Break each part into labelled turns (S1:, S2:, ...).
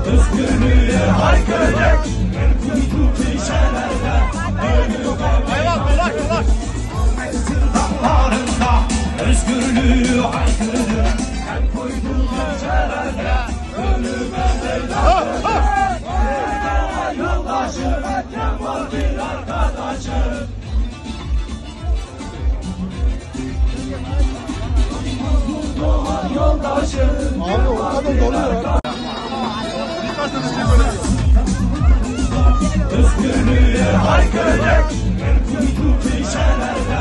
S1: Özgürlüğe haykıracak en kuytu klişelerde Dağlarında özgürlüğü haykıracak en kuytu klişelerde ölüme meydan yoldaşı Kemal bir arkadaşı Doğan yoldaşı
S2: Abi o kadar doluyor.
S1: Özgürlüğe haykıracak en kuytu klişelerde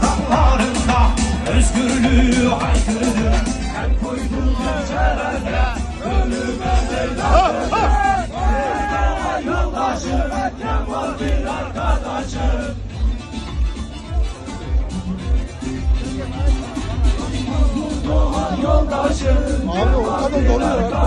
S1: Dağlarında özgürlüğü haykıracak en kuytu klişelerde ölüme meydan yoldaşı Kemal bir arkadaşı Doğan yoldaşı
S2: Abi o kadar doluyor.